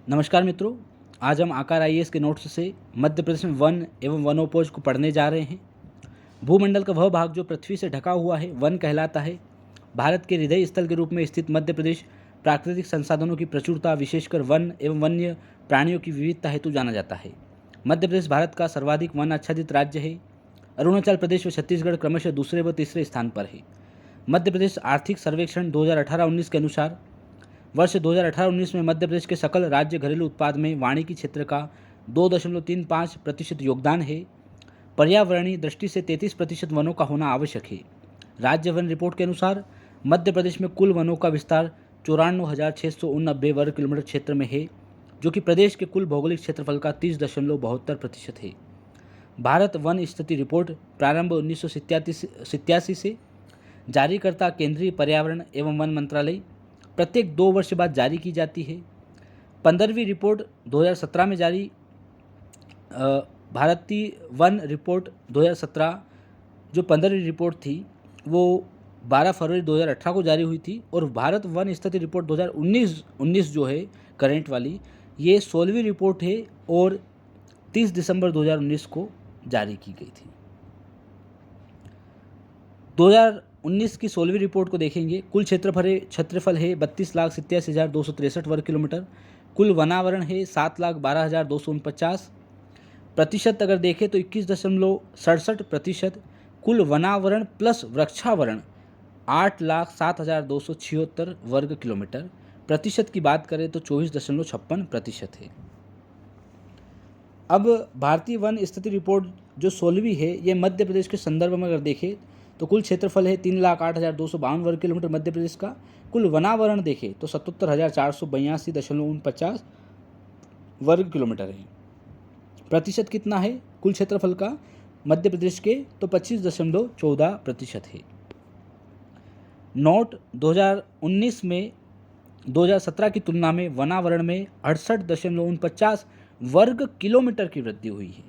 नमस्कार मित्रों, आज हम आकार आईएएस के नोट्स से मध्य प्रदेश में वन एवं वनोपज को पढ़ने जा रहे हैं। भूमंडल का वह भाग जो पृथ्वी से ढका हुआ है वन कहलाता है। भारत के हृदय स्थल के रूप में स्थित मध्य प्रदेश प्राकृतिक संसाधनों की प्रचुरता, विशेषकर वन एवं वन्य प्राणियों की विविधता हेतु जाना जाता है। मध्य प्रदेश भारत का सर्वाधिक वन आच्छादित राज्य है। अरुणाचल प्रदेश व छत्तीसगढ़ क्रमशः दूसरे व तीसरे स्थान पर है। मध्य प्रदेश आर्थिक सर्वेक्षण 2018-19 के अनुसार वर्ष 2018-19 में मध्य प्रदेश के सकल राज्य घरेलू उत्पाद में वानिकी क्षेत्र का 2.35% योगदान है। पर्यावरणीय दृष्टि से 33% वनों का होना आवश्यक है। राज्य वन रिपोर्ट के अनुसार मध्य प्रदेश में कुल वनों का विस्तार 94,689 वर्ग किलोमीटर क्षेत्र में है, जो कि प्रदेश के कुल भौगोलिक क्षेत्रफल का 30.72% है। भारत वन स्थिति रिपोर्ट प्रारंभ 1987 से जारीकर्ता केंद्रीय पर्यावरण एवं वन मंत्रालय प्रत्येक 2 वर्ष बाद जारी की जाती है। 15वीं रिपोर्ट 2017 में जारी भारतीय वन रिपोर्ट 2017 जो 15वीं रिपोर्ट थी वो 12 फरवरी 2018 को जारी हुई थी, और भारत वन स्थिति रिपोर्ट 2019 जो है करेंट वाली, ये 16वीं रिपोर्ट है और 30 दिसंबर 2019 को जारी की गई थी। 2019 की 16वीं रिपोर्ट को देखेंगे। कुल क्षेत्रफल है 32,87,263 वर्ग किलोमीटर। कुल वनावरण है 7,12,249। प्रतिशत अगर देखें तो 21.67%। कुल वनावरण प्लस वृक्षावरण 8,07,276 वर्ग किलोमीटर। प्रतिशत की बात करें तो 24.56% है। अब भारतीय वन स्थिति रिपोर्ट जो 16वीं है, ये मध्य प्रदेश के संदर्भ में अगर देखें तो कुल क्षेत्रफल है 3,08,252 वर्ग किलोमीटर मध्य प्रदेश का। कुल वनावरण देखें तो 77,482.49 वर्ग किलोमीटर है। प्रतिशत कितना है कुल क्षेत्रफल का मध्य प्रदेश के, तो 25.14% है। नोट 2019 में 2017 की तुलना में वनावरण में 68.49 वर्ग किलोमीटर की वृद्धि हुई है।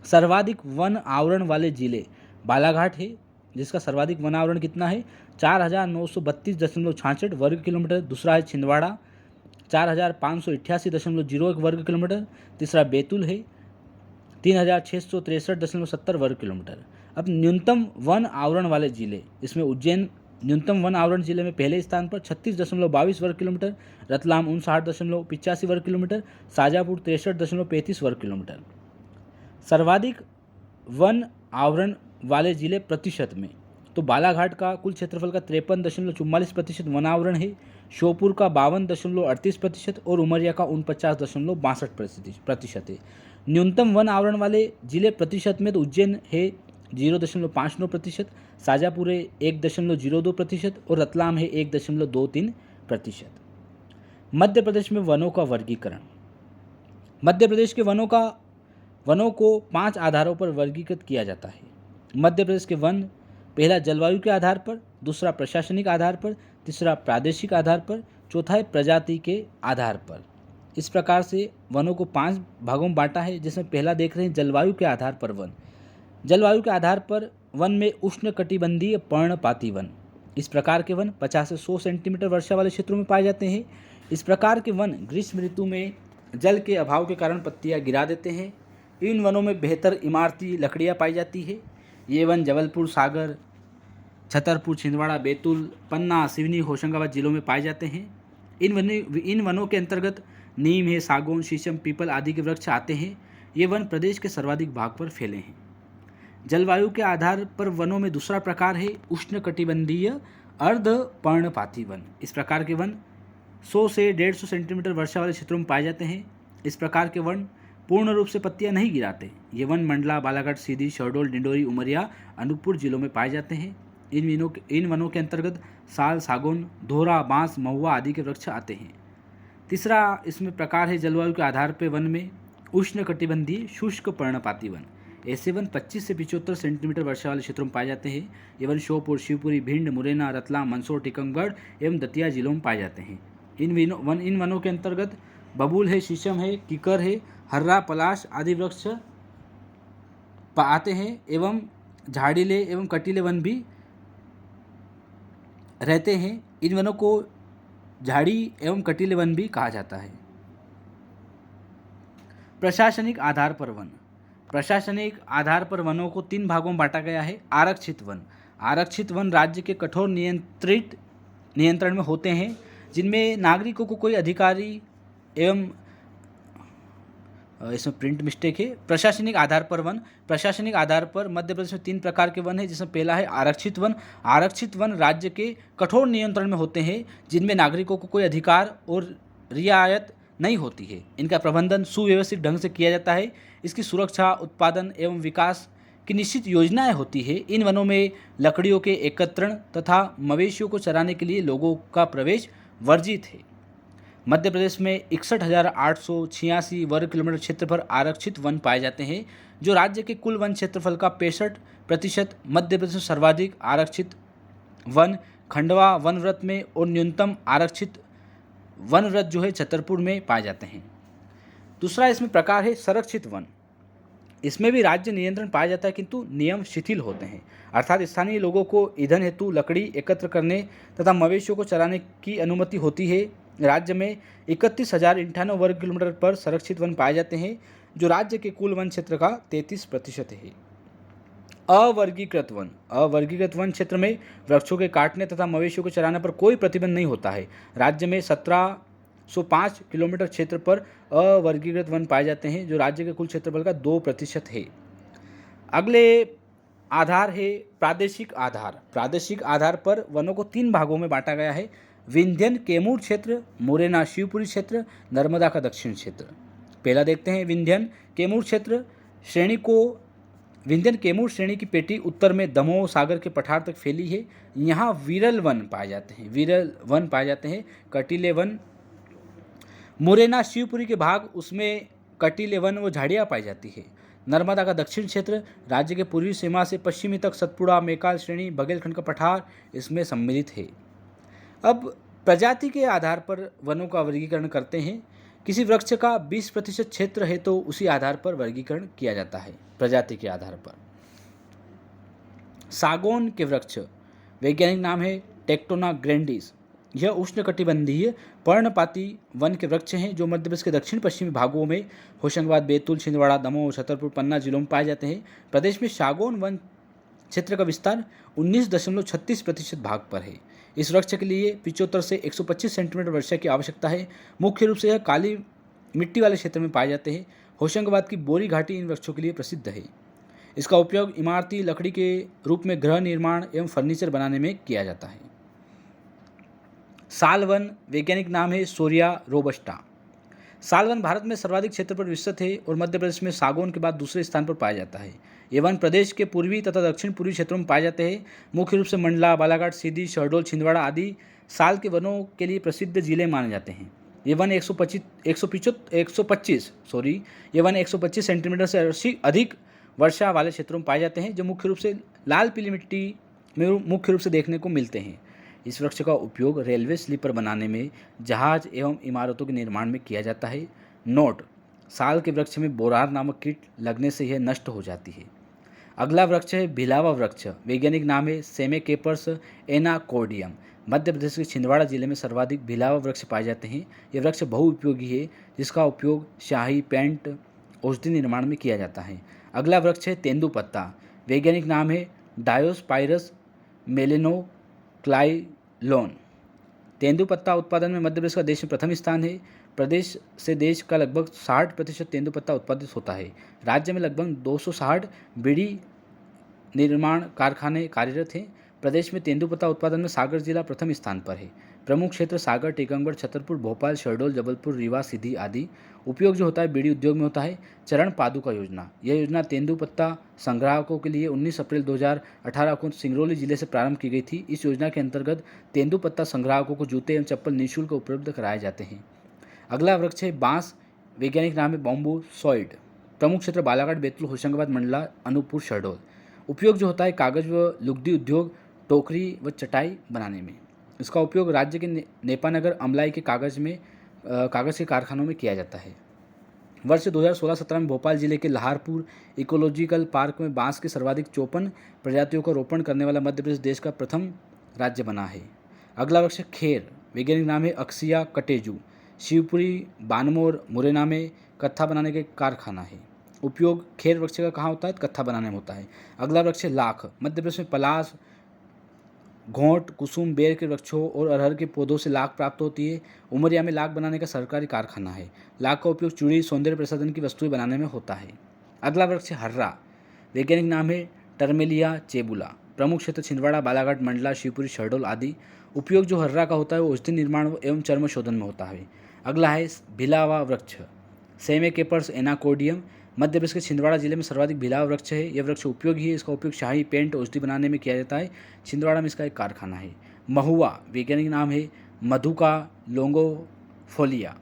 सर्वाधिक वन आवरण वाले जिले बालाघाट है, जिसका सर्वाधिक वन आवरण कितना है 4,932.66 वर्ग किलोमीटर। दूसरा है छिंदवाड़ा 4,588.01 वर्ग किलोमीटर। तीसरा बैतूल है 3,663.70 वर्ग किलोमीटर। अब न्यूनतम वन आवरण वाले जिले, इसमें उज्जैन न्यूनतम वन आवरण जिले में पहले स्थान पर 36.22 वर्ग किलोमीटर, रतलाम 59.85 वर्ग किलोमीटर, शाजापुर 63.35 वर्ग किलोमीटर। सर्वाधिक वन आवरण वाले जिले प्रतिशत में, तो बालाघाट का कुल क्षेत्रफल का 53.44% वन आवरण है, श्योपुर का 52.38% और उमरिया का 49.62% है। न्यूनतम वन आवरण वाले जिले प्रतिशत में तो उज्जैन है 0.59%, शाजापुर है 1.02% और रतलाम है 1.23%। मध्य प्रदेश में वनों का वर्गीकरण। मध्य प्रदेश के वनों को 5 आधारों पर वर्गीकृत किया जाता है। मध्य प्रदेश के वन, पहला जलवायु के आधार पर, दूसरा प्रशासनिक आधार पर, तीसरा प्रादेशिक आधार पर, चौथा है प्रजाति के आधार पर। इस प्रकार से वनों को 5 भागों में बांटा है, जिसमें पहला देख रहे हैं जलवायु के आधार पर वन। जलवायु के आधार पर वन में उष्णकटिबंधीय पर्णपाती वन, इस प्रकार के वन 50 से 100 सेंटीमीटर वर्षा वाले क्षेत्रों में पाए जाते हैं। इस प्रकार के वन ग्रीष्म ऋतु में जल के अभाव के कारण पत्तियां गिरा देते हैं। इन वनों में बेहतर इमारती लकड़ियां पाई जाती है। ये वन जबलपुर, सागर, छतरपुर, छिंदवाड़ा, बैतूल, पन्ना, सिवनी, होशंगाबाद जिलों में पाए जाते हैं। इन वनों के अंतर्गत नीम है, सागौन, शीशम, पीपल आदि के वृक्ष आते हैं। ये वन प्रदेश के सर्वाधिक भाग पर फैले हैं। जलवायु के आधार पर वनों में दूसरा प्रकार है उष्णकटिबंधीय अर्ध पर्णपाती वन। इस प्रकार के वन 100 से 150 सेंटीमीटर वर्षा वाले क्षेत्रों में पाए जाते हैं। इस प्रकार के वन पूर्ण रूप से पत्तियां नहीं गिराते। ये वन मंडला, बालाघाट, सीधी, शहडोल, डिंडोरी, उमरिया, अनूपपुर जिलों में पाए जाते हैं। इन वनों के अंतर्गत साल, सागौन, दोहरा, बांस, महुआ आदि के वृक्ष आते हैं। तीसरा इसमें प्रकार है जलवायु के आधार पर वन में उष्णकटिबंधीय शुष्क पर्णपाती वन। ऐसे वन 25 से 75 सेंटीमीटर वर्षा वाले क्षेत्रों में पाए जाते हैं। ये वन श्योपुर, शिवपुरी, भिंड, मुरैना, रतलाम, मंदसौर, टीकमगढ़ एवं दतिया जिलों में पाए जाते हैं। इन वनों के अंतर्गत बबूल है, शीशम है, कीकर है, हर्रा, पलाश आदि वृक्ष आते हैं एवं झाड़ीले एवं कटीले वन भी रहते हैं। इन वनों को झाड़ी एवं कटीले वन भी कहा जाता है। प्रशासनिक आधार पर वन। प्रशासनिक आधार पर वनों को 3 भागों में बांटा गया है। आरक्षित वन। आरक्षित वन राज्य के कठोर नियंत्रण में होते हैं, जिनमें नागरिकों को कोई अधिकारी एवं इसमें प्रिंट मिस्टेक है। प्रशासनिक आधार पर वन। प्रशासनिक आधार पर मध्य प्रदेश में 3 प्रकार के वन हैं, जिसमें पहला है आरक्षित वन। आरक्षित वन राज्य के कठोर नियंत्रण में होते हैं, जिनमें नागरिकों को कोई अधिकार और रियायत नहीं होती है। इनका प्रबंधन सुव्यवस्थित ढंग से किया जाता है। इसकी सुरक्षा, उत्पादन एवं विकास की निश्चित योजनाएं होती है। इन वनों में लकड़ियों के एकत्रण तथा मवेशियों को चराने के लिए लोगों का प्रवेश वर्जित है। मध्य प्रदेश में 61,886 वर्ग किलोमीटर क्षेत्र पर आरक्षित वन पाए जाते हैं, जो राज्य के कुल वन क्षेत्रफल का 65%। मध्य प्रदेश में सर्वाधिक आरक्षित वन खंडवा वन व्रत में और न्यूनतम आरक्षित वन व्रत जो है छतरपुर में पाए जाते हैं। दूसरा इसमें प्रकार है संरक्षित वन। इसमें भी राज्य नियंत्रण पाया जाता है, किंतु नियम शिथिल होते हैं, अर्थात स्थानीय लोगों को ईंधन हेतु लकड़ी एकत्र करने तथा मवेशियों को चराने की अनुमति होती है। राज्य में 31,098 वर्ग किलोमीटर पर संरक्षित वन पाए जाते हैं, जो राज्य के कुल वन क्षेत्र का 33% है। अवर्गीकृत वन। अवर्गीकृत वन क्षेत्र में वृक्षों के काटने तथा मवेशियों को चराने पर कोई प्रतिबंध नहीं होता है। राज्य में 1705 किलोमीटर क्षेत्र पर अवर्गीकृत वन पाए जाते हैं, जो राज्य के कुल क्षेत्रफल का 2% है। अगले आधार है प्रादेशिक आधार। प्रादेशिक आधार पर वनों को 3 भागों में बांटा गया है। विंध्यन कैमूर क्षेत्र, मुरैना शिवपुरी क्षेत्र, नर्मदा का दक्षिण क्षेत्र। पहला देखते हैं विंध्यन कैमूर क्षेत्र श्रेणी को। विंध्यन कैमूर श्रेणी की पेटी उत्तर में दमोह सागर के पठार तक फैली है। यहाँ विरल वन पाए जाते हैं। विरल वन पाए जाते हैं। कटीले वन। मुरैना शिवपुरी के भाग, उसमें कटीले वन व झाड़ियाँ पाई जाती है। नर्मदा का दक्षिण क्षेत्र राज्य के पूर्वी सीमा से पश्चिमी तक सतपुड़ा मैकाल श्रेणी बघेलखंड का पठार इसमें सम्मिलित है। अब प्रजाति के आधार पर वनों का वर्गीकरण करते हैं। किसी वृक्ष का 20% क्षेत्र है तो उसी आधार पर वर्गीकरण किया जाता है, प्रजाति के आधार पर। सागौन के वृक्ष, वैज्ञानिक नाम है टेक्टोना ग्रैंडिस। यह उष्णकटिबंधीय पर्णपाती वन के वृक्ष हैं, जो मध्य प्रदेश के दक्षिण पश्चिमी भागों में होशंगाबाद, बैतूल, छिंदवाड़ा, दमोह, छतरपुर, पन्ना जिलों में पाए जाते हैं। प्रदेश में सागौन वन क्षेत्र का विस्तार 19.36% भाग पर है। इस वृक्ष के लिए 75 से 125 सेंटीमीटर वर्षा की आवश्यकता है। मुख्य रूप से यह काली मिट्टी वाले क्षेत्र में पाए जाते हैं। होशंगाबाद की बोरी घाटी इन वृक्षों के लिए प्रसिद्ध है। इसका उपयोग इमारती लकड़ी के रूप में गृह निर्माण एवं फर्नीचर बनाने में किया जाता है। सालवन, वैज्ञानिक नाम है सोरिया रोबस्टा। सालवन भारत में सर्वाधिक क्षेत्र पर विस्तृत है और मध्य प्रदेश में सागौन के बाद दूसरे स्थान पर पाया जाता है। ये वन प्रदेश के पूर्वी तथा दक्षिण पूर्वी क्षेत्रों में पाए जाते हैं। मुख्य रूप से मंडला, बालाघाट, सीधी, शहडोल, छिंदवाड़ा आदि साल के वनों के लिए प्रसिद्ध जिले माने जाते हैं। ये वन 125 सेंटीमीटर से अधिक वर्षा वाले क्षेत्रों में पाए जाते हैं, जो मुख्य रूप से लाल पीली मिट्टी में मुख्य रूप से देखने को मिलते हैं। इस वृक्ष का उपयोग रेलवे स्लीपर बनाने में, जहाज एवं इमारतों के निर्माण में किया जाता है। नोट: साल के वृक्ष में बोरार नामक कीट लगने से यह नष्ट हो जाती है। अगला वृक्ष है भिलावा वृक्ष, वैज्ञानिक नाम है सेमेकेपर्स एनाकोर्डियम। मध्य प्रदेश के छिंदवाड़ा जिले में सर्वाधिक भिलावा वृक्ष पाए जाते हैं। यह वृक्ष बहुउपयोगी है, जिसका उपयोग स्याही, पेंट, औषधि निर्माण में किया जाता है। अगला वृक्ष है तेंदुपत्ता, वैज्ञानिक नाम है डायोस्पाइरस मेलेनोक्लाइलोन। तेंदुपत्ता उत्पादन में मध्य प्रदेश का देश में प्रथम स्थान है। प्रदेश से देश का लगभग 60% तेंदुपत्ता उत्पादित होता है। राज्य में लगभग 260 बीड़ी निर्माण कारखाने कार्यरत हैं। प्रदेश में तेंदुपत्ता उत्पादन में सागर जिला प्रथम स्थान पर है। प्रमुख क्षेत्र सागर, टीकमगढ़, छतरपुर, भोपाल, शहडोल, जबलपुर, रीवा, सीधी आदि। उपयोग जो होता है बीड़ी उद्योग में होता है। चरण पादुका योजना, यह योजना तेंदुपत्ता संग्राहकों के लिए 19 अप्रैल 2018 को सिंगरौली जिले से प्रारंभ की गई थी। इस योजना के अंतर्गत तेंदुपत्ता संग्राहकों को जूते एवं चप्पल निःशुल्क उपलब्ध कराए जाते हैं। अगला वृक्ष है बांस, वैज्ञानिक नाम है बॉम्बू सॉइड। प्रमुख क्षेत्र बालाघाट, बैतूल, होशंगाबाद, मंडला, अनूपपुर, शहडोल। उपयोग जो होता है कागज व लुगदी उद्योग, टोकरी व चटाई बनाने में। इसका उपयोग राज्य के नेपानगर अमलाई के कागज़ के कारखानों में किया जाता है। वर्ष 2016-17 में भोपाल जिले के लहारपुर इकोलॉजिकल पार्क में बांस के सर्वाधिक 54 प्रजातियों का रोपण करने वाला मध्य प्रदेश देश का प्रथम राज्य बना है। अगला वृक्ष खेर, वैज्ञानिक नाम है अक्सिया कटेजू। शिवपुरी, बानमो और मुरैना में कत्था बनाने के कारखाना है। उपयोग खेर वृक्ष का कहाँ होता है? कत्था बनाने में होता है। अगला वृक्ष है लाख। मध्य प्रदेश में पलाश, घोंट, कुसुम, बेर के वृक्षों और अरहर के पौधों से लाख प्राप्त होती है। उमरिया में लाख बनाने का सरकारी कारखाना है। लाख का उपयोग चूड़ी, सौंदर्य प्रसाधन की वस्तुएं बनाने में होता है। अगला वृक्ष है हर्रा। वैज्ञानिक नाम है टर्मेलिया चेबुला। प्रमुख क्षेत्र छिंदवाड़ा, बालाघाट, मंडला, शिवपुरी, शहडोल आदि। उपयोग जो हर्रा का होता है वो औषधि निर्माण एवं चर्म शोधन में होता है। अगला है भिलावा वृक्ष, सेमेकेपर्स एनाकोडियम। मध्य प्रदेश के छिंदवाड़ा जिले में सर्वाधिक भिलावा वृक्ष है। यह वृक्ष उपयोगी है। इसका उपयोग शाही, पेंट, औषधि बनाने में किया जाता है। छिंदवाड़ा में इसका एक कारखाना है। महुआ, वैज्ञानिक नाम है मधुका लोंगोफोलिया।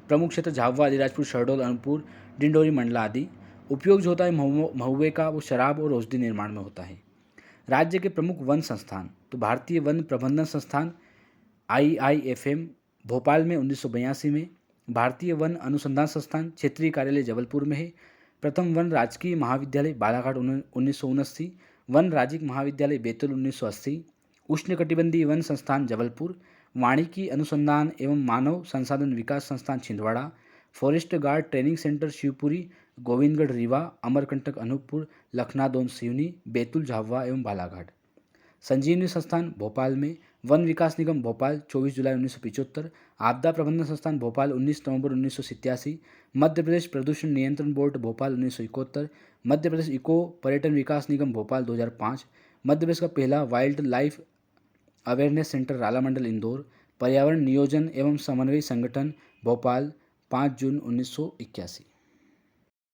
प्रमुख क्षेत्र झाबुआ, अलीराजपुर, शहडोल, अनूपपुर, डिंडोरी, मंडला आदि। उपयोग जो होता है महुए का वो शराब और औषधि निर्माण में होता है। राज्य के प्रमुख वन संस्थान, तो भारतीय वन प्रबंधन संस्थान IIFM भोपाल में 1982 में। भारतीय वन अनुसंधान संस्थान क्षेत्रीय कार्यालय जबलपुर में है। प्रथम वन राजकीय महाविद्यालय बालाघाट 1979। वन राजकीय महाविद्यालय बैतूल 1980। उष्णकटिबंधीय वन संस्थान जबलपुर। वानिकी अनुसंधान एवं मानव संसाधन विकास संस्थान Chhindwara. Forest guard training centre Shivpuri, Govindgarh Rewa, Amarkantak Anuppur, Lakhnadon Seoni, Betul Jhabua एवं बालाघाट। संजीवनी संस्थान भोपाल में। वन विकास निगम भोपाल 24 जुलाई 1975। आपदा प्रबंधन संस्थान भोपाल 19 नवंबर 1987। मध्य प्रदेश प्रदूषण नियंत्रण बोर्ड भोपाल 1971। मध्य प्रदेश इको पर्यटन विकास निगम भोपाल 2005। मध्य प्रदेश का पहला wild life awareness centre Ralamandal Indore. पर्यावरण नियोजन एवं समन्वय संगठन भोपाल 5 जून 1981।